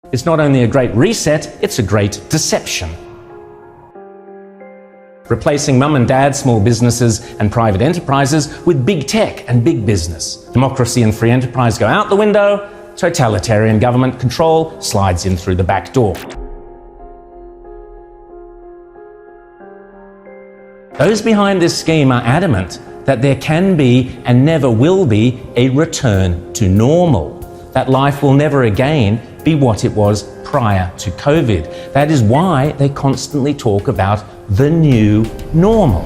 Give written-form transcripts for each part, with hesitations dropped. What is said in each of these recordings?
It's not only a great reset, it's a great deception. Replacing mum and dad small businesses and private enterprises with big tech and big business. Democracy and free enterprise go out the window, totalitarian government control slides in through the back door. Those behind this scheme are adamant that there can be and never will be a return to normal, that life will never again be what it was prior to COVID. That is why they constantly talk about the new normal.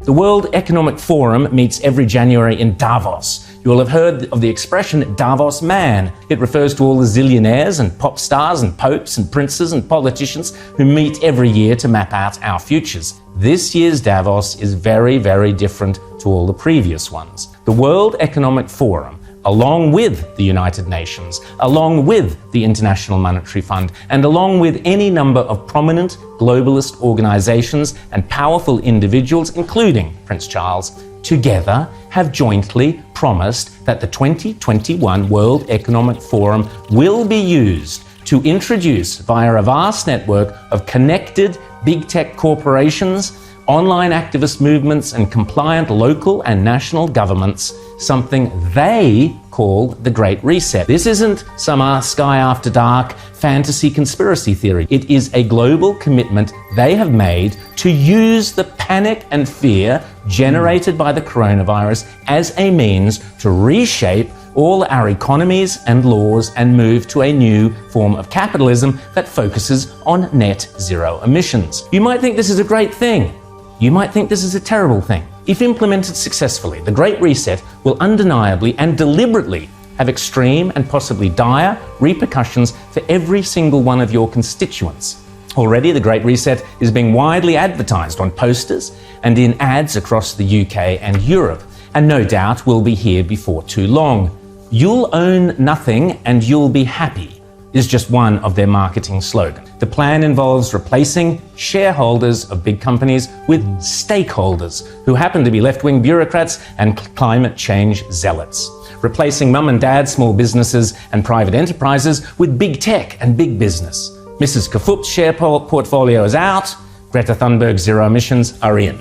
The World Economic Forum meets every January in Davos. You will have heard of the expression Davos man. It refers to all the zillionaires and pop stars and popes and princes and politicians who meet every year to map out our futures. This year's Davos is very, very different to all the previous ones. The World Economic Forum, along with the United Nations, along with the International Monetary Fund, and along with any number of prominent globalist organizations and powerful individuals, including Prince Charles, together have jointly promised that the 2021 World Economic Forum will be used to introduce, via a vast network of connected big tech corporations, online activist movements and compliant local and national governments, something they call the Great Reset. This isn't some Sky After Dark fantasy conspiracy theory. It is a global commitment they have made to use the panic and fear generated by the coronavirus as a means to reshape all our economies and laws and move to a new form of capitalism that focuses on net zero emissions. You might think this is a great thing. You might think this is a terrible thing. If implemented successfully, the Great Reset will undeniably and deliberately have extreme and possibly dire repercussions for every single one of your constituents. Already, the Great Reset is being widely advertised on posters and in ads across the UK and Europe, and no doubt will be here before too long. You'll own nothing and you'll be happy is just one of their marketing slogans. The plan involves replacing shareholders of big companies with stakeholders who happen to be left-wing bureaucrats and climate change zealots. Replacing mum and dad small businesses and private enterprises with big tech and big business. Mrs. Kafup's share portfolio is out, Greta Thunberg's zero emissions are in.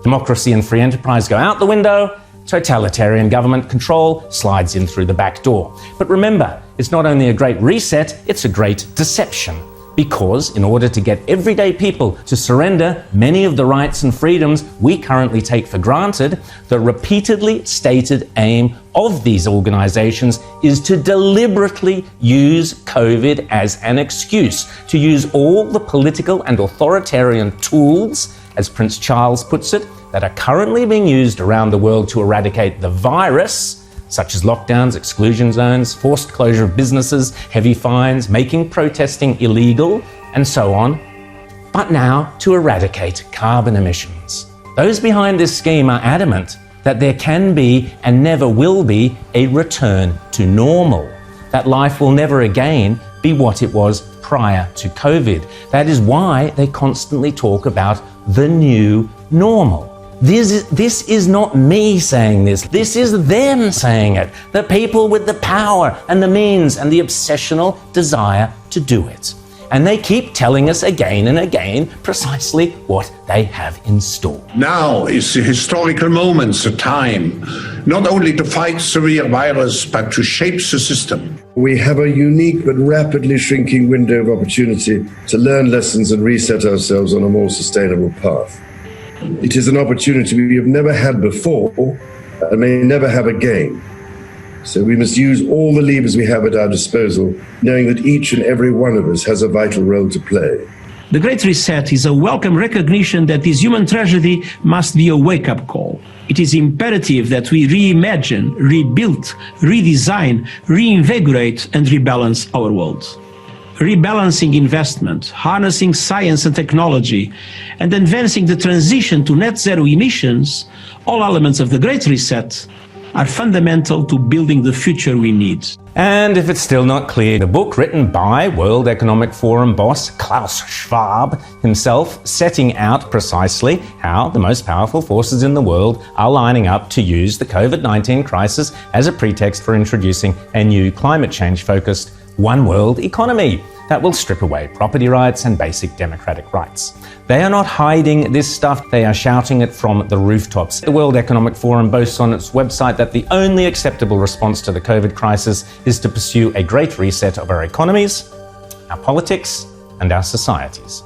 Democracy and free enterprise go out the window, totalitarian government control slides in through the back door. But remember, it's not only a great reset, it's a great deception. Because in order to get everyday people to surrender many of the rights and freedoms we currently take for granted, the repeatedly stated aim of these organizations is to deliberately use COVID as an excuse, to use all the political and authoritarian tools, as Prince Charles puts it, that are currently being used around the world to eradicate the virus, such as lockdowns, exclusion zones, forced closure of businesses, heavy fines, making protesting illegal, and so on, but now to eradicate carbon emissions. Those behind this scheme are adamant that there can be and never will be a return to normal, that life will never again be what it was prior to COVID. That is why they constantly talk about the new normal. This is not me saying this. This is them saying it. The people with the power and the means and the obsessional desire to do it. And they keep telling us again and again precisely what they have in store. Now is the historical moment, the time, not only to fight severe virus, but to shape the system. We have a unique but rapidly shrinking window of opportunity to learn lessons and reset ourselves on a more sustainable path. It is an opportunity we have never had before and may never have again. So we must use all the levers we have at our disposal, knowing that each and every one of us has a vital role to play. The Great Reset is a welcome recognition that this human tragedy must be a wake-up call. It is imperative that we reimagine, rebuild, redesign, reinvigorate and rebalance our world. Rebalancing investment, harnessing science and technology, and advancing the transition to net zero emissions, all elements of the Great Reset, are fundamental to building the future we need. And if it's still not clear, the book written by World Economic Forum boss Klaus Schwab himself, setting out precisely how the most powerful forces in the world are lining up to use the COVID-19 crisis as a pretext for introducing a new climate change-focused one world economy that will strip away property rights and basic democratic rights. They are not hiding this stuff, they are shouting it from the rooftops. The World Economic Forum boasts on its website that the only acceptable response to the COVID crisis is to pursue a great reset of our economies, our politics, and our societies.